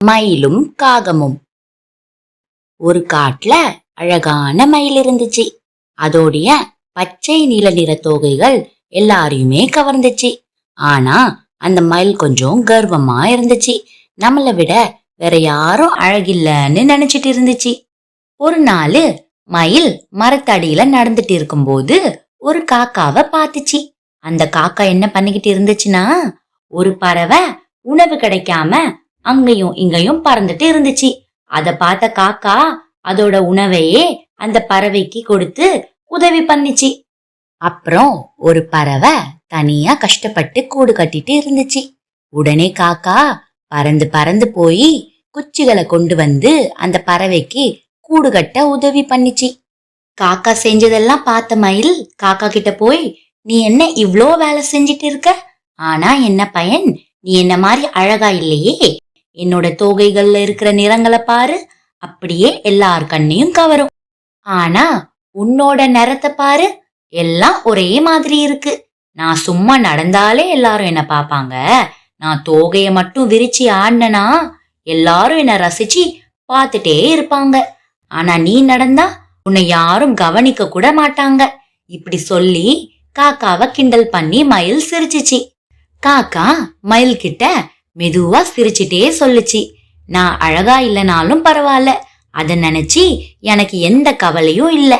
மயிலும் காகமும். ஒரு காட்டுல அழகான மயில் இருந்துச்சு. அதோடைய பச்சை நீல நிற தோகைகள் எல்லாரையுமே கவர்ந்துச்சு. ஆனா அந்த மயில் கொஞ்சம் கர்வமா இருந்துச்சு. நம்மளை விட வேற யாரும் அழகில்லன்னு நினைச்சிட்டு இருந்துச்சு. ஒரு நாள் மயில் மரத்தடியில நடந்துட்டு இருக்கும்போது ஒரு காக்காவை பார்த்துச்சு. அந்த காக்கா என்ன பண்ணிக்கிட்டு இருந்துச்சுன்னா, ஒரு பறவை உணவு கிடைக்காம அங்கேயும் இங்கேயும் பறந்துட்டு இருந்துச்சு. அத பார்த்த காக்கா அதோட உணவையே அந்த பறவைக்கு கொடுத்து உதவி பண்ணிச்சு. அப்புறம் ஒரு பறவை தனியா கஷ்டப்பட்டு கூடு கட்டிட்டு இருந்துச்சு. உடனே காக்கா பறந்து பறந்து போய் குச்சிகளை கொண்டு வந்து அந்த பறவைக்கு கூடு கட்ட உதவி பண்ணிச்சு. காக்கா செஞ்சதெல்லாம் பார்த்த மயில் காக்கா கிட்ட போய், நீ என்ன இவ்ளோ வேலை செஞ்சிட்டு இருக்க? ஆனா என்ன பயன்? நீ என்ன மாதிரி அழகா இல்லையே. என்னோட தோகைகள்ல இருக்கிற நிறங்களை பாரு, அப்படியே எல்லார் கண்ணையும் கவரும். ஆனா உன்னோட நிறத்தை பாரு, எல்லாம் ஒரே மாதிரி இருக்கு. நான் சும்மா நடந்தாலே எல்லாரும் என்ன பாப்பாங்க. நான் தோகைய மட்டும் விரிச்சு ஆடினா எல்லாரும் என்ன ரசிச்சு பார்த்துட்டே இருப்பாங்க. ஆனா நீ நடந்தா உன்னை யாரும் கவனிக்க கூட மாட்டாங்க. இப்படி சொல்லி காக்காவை கிண்டல் பண்ணி மயில் சிரிச்சிச்சு. காக்கா மயில் கிட்ட மெதுவா சிரிச்சிட்டே சொல்லுச்சு, நான் அழகா இல்லைனாலும் பரவாயில்ல, அத நினைச்சு எனக்கு எந்த கவலையும் இல்ல.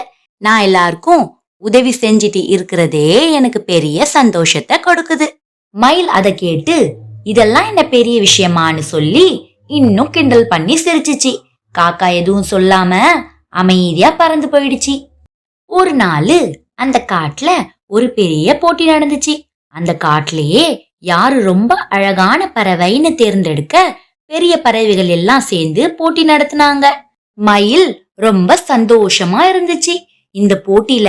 நான் எல்லாருக்கும் உதவி செஞ்சிட்டு இருக்கிறதே எனக்கு பெரிய சந்தோஷத்தை கொடுக்குது. மயில் அதை கேட்டு, இதெல்லாம் என்ன பெரிய விஷயமான்னு சொல்லி இன்னும் கிண்டல் பண்ணி சிரிச்சிச்சு. காக்கா எதுவும் சொல்லாம அமைதியா பறந்து போயிடுச்சு. ஒரு நாள் அந்த காட்டுல ஒரு பெரிய போட்டி நடந்துச்சு. அந்த காட்டுலயே யாரு ரொம்ப அழகான பறவைன்னு தேர்ந்தெடுக்க பெரிய பறவைகள் எல்லாம் சேர்ந்து போட்டி நடத்தினாங்க. மயில் ரொம்ப சந்தோஷமா இருந்துச்சு. இந்த போட்டியில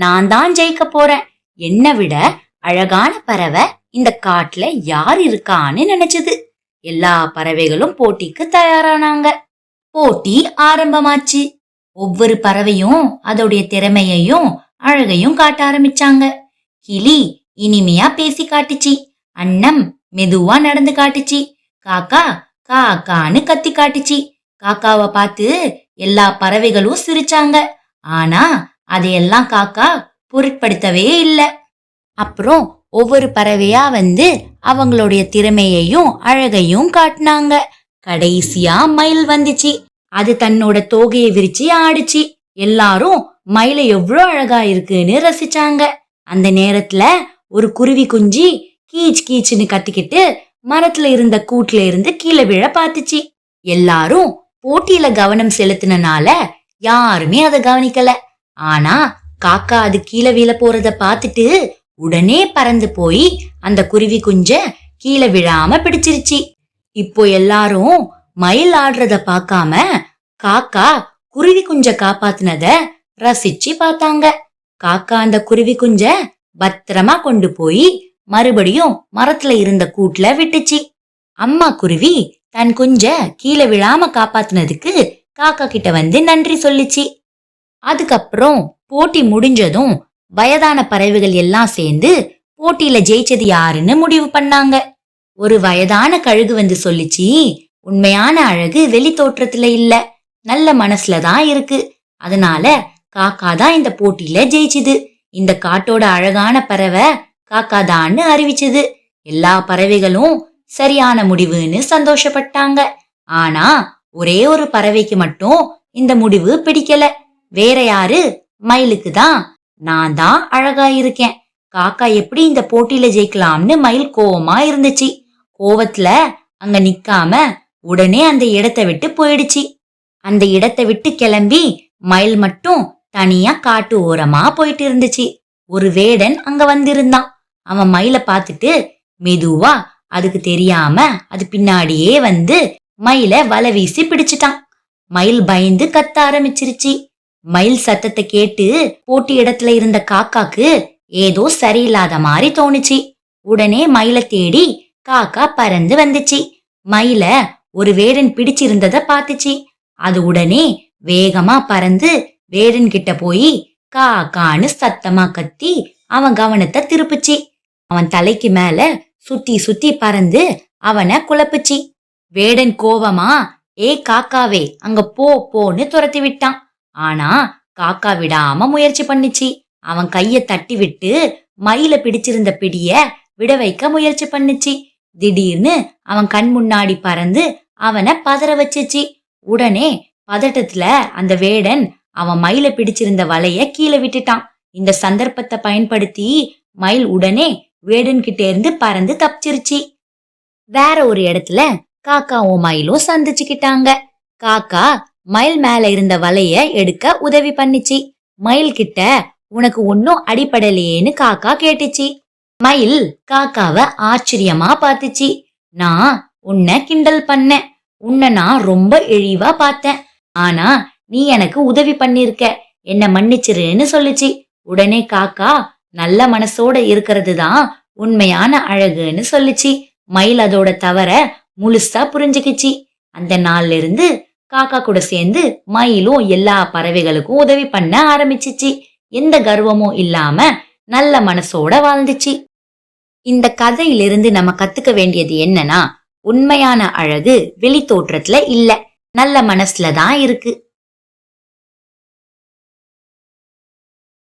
நான் தான் ஜெயிக்க போறேன். என்னை விட அழகான பறவை இந்த காட்டுல யார் இருக்கான்னு நினைச்சது. எல்லா பறவைகளும் போட்டிக்கு தயாரானாங்க. போட்டி ஆரம்பமாச்சு. ஒவ்வொரு பறவையும் அதோடைய திறமையையும் அழகையும் காட்ட ஆரம்பிச்சாங்க. கிளி இனிமையா பேசி காட்டுச்சு. அன்னம் மெதுவா நடந்து காட்டுச்சு. காக்கா காக்கான்னு கத்தி காட்டுச்சு. காக்காவை பார்த்து எல்லா பறவைகளும் சிரிச்சாங்க. ஆனா அதையெல்லாம் காக்கா பொருட்படுத்தவே இல்லை. அப்புறம் ஒவ்வொரு பறவையா வந்து அவங்களுடைய திறமையையும் அழகையும் காட்டினாங்க. கடைசியா மயில் வந்துச்சு. அது தன்னோட தோகையை விரிச்சு ஆடிச்சு. எல்லாரும் மயில எவ்வளோ அழகா இருக்குன்னு ரசிச்சாங்க. அந்த நேரத்துல ஒரு குருவி குஞ்சி கீச் கீச்சுன்னு கத்திக்கிட்டு மரத்துல இருந்த கூட்டுல இருந்து கீழே விழ பார்த்துச்சு. எல்லாரும் போட்டியில கவனம் செலுத்தினால யாருமே அதை கவனிக்கல. ஆனா காக்கா அது கீழே விழ போறத பார்த்துட்டு உடனே பறந்து போய் அந்த குருவி குஞ்ச கீழே விழாம பிடிச்சிருச்சு. இப்போ எல்லாரும் மயில் ஆடுறத பார்க்காம காக்கா குருவி குஞ்ச காப்பாத்துனத ரசிச்சு பார்த்தாங்க. காக்கா அந்த குருவி குஞ்ச பத்திரமா கொண்டு போய் மறுபடியும் மரத்துல இருந்த கூட்டுல விட்டுச்சு. அம்மா குருவி தன் குஞ்ச கீழே விழாம காப்பாத்துனதுக்கு காக்கா கிட்ட வந்து நன்றி சொல்லிச்சு. அதுக்கப்புறம் போட்டி முடிஞ்சதும் வயதான பறவைகள் எல்லாம் சேர்ந்து போட்டியில ஜெயிச்சது யாருன்னு முடிவு பண்ணாங்க. ஒரு வயதான கழுகு வந்து சொல்லிச்சு, உண்மையான அழகு வெளி தோற்றத்துல இல்ல, நல்ல மனசுலதான் இருக்கு. அதனால காக்கா தான் இந்த போட்டியில ஜெயிச்சுது. இந்த காட்டோட அழகான பறவை காக்காதான்னு அறிவிச்சது. எல்லா பறவைகளும் சரியான முடிவுன்னு சந்தோஷப்பட்டாங்க. ஆனா ஒரே ஒரு பறவைக்கு மட்டும் இந்த முடிவு பிடிக்கல. வேற யாரு? மயிலுக்கு தான். நான் தான் அழகா இருக்கேன், காக்கா எப்படி இந்த போட்டியில ஜெயிக்கலாம்னு மயில் கோவமா இருந்துச்சு. கோவத்துல அங்க நிக்காம உடனே அந்த இடத்தை விட்டு போயிடுச்சு. அந்த இடத்தை விட்டு கிளம்பி மயில் மட்டும் தனியா காட்டு ஓரமா போயிட்டு இருந்துச்சு. ஒரு வேடன் அங்க வந்திருந்தான். அவன் மயில பார்த்துட்டு மெதுவா அதுக்கு தெரியாம அது பின்னாடியே வந்து மயில வலை வீசி பிடிச்சிட்டான். மயில் பயந்து கத்த ஆரம்பிச்சிருச்சு. மயில் சத்தத்தை கேட்டு போட்டி இடத்துல இருந்த காக்காக்கு ஏதோ சரியில்லாத மாதிரி தோணுச்சு. உடனே மயில தேடி காக்கா பறந்து வந்துச்சு. மயில ஒரு வேடன் பிடிச்சிருந்தத பாத்துச்சு. அது உடனே வேகமா பறந்து வேடன் கிட்ட போய் காக்கான்னு சத்தமா கத்தி அவன் கவனத்தை திருப்புச்சு. அவன் தலைக்கு மேல சுத்தி சுத்தி பறந்து அவனை குழப்புச்சு. வேடன் கோவமா, ஏ காக்காவே அங்க போ போன்னு துரத்தி விட்டான். ஆனா காக்கா விடாம முயற்சி பண்ணுச்சு. அவன் கைய தட்டி விட்டு மயில பிடிச்சிருந்த பிடிய விட வைக்க முயற்சி பண்ணுச்சு. திடீர்னு அவன் கண் முன்னாடி பறந்து அவனை பதற வச்சுச்சு. உடனே பதட்டத்துல அந்த வேடன் அவன் மயில பிடிச்சிருந்த வலைய கீழே விட்டுட்டான். இந்த சந்தர்ப்பத்தை பயன்படுத்தி மயில் உடனே வேடன் கிட்ட இருந்து பறந்து தப்பிச்சிருச்சு. வேற ஒரு இடத்துல காக்காவும் மயிலும் சந்திச்சுக்கிட்டாங்க. காக்கா மயில் மேல இருந்த வலைய எடுக்க உதவி பண்ணிச்சு. மயில் கிட்ட உனக்கு ஒன்னும் அடிபடலையேன்னு காக்கா கேட்டுச்சு. மயில் காக்காவ ஆச்சரியமா பார்த்துச்சு. நான் உன்னை கிண்டல் பண்ணேன். உன்னை நான் ரொம்ப இழிவா பார்த்தேன். ஆனா நீ எனக்கு உதவி பண்ணிருக்க, என்ன மன்னிச்சிருன்னு சொல்லுச்சு. உடனே காக்கா நல்ல மனசோட இருக்கிறது தான் உண்மையான அழகுன்னு சொல்லுச்சு. மயில் அதோட தவற முழுசா புரிஞ்சுக்கிச்சு. அந்த நாள்ல இருந்து காக்கா கூட சேர்ந்து மயிலும் எல்லா பறவைகளுக்கும் உதவி பண்ண ஆரம்பிச்சிச்சு. எந்த கர்வமும் இல்லாம நல்ல மனசோட வாழ்ந்துச்சு. இந்த கதையிலிருந்து நம்ம கத்துக்க வேண்டியது என்னன்னா, உண்மையான அழகு வெளி தோற்றத்துல இல்ல, நல்ல மனசுல தான் இருக்கு.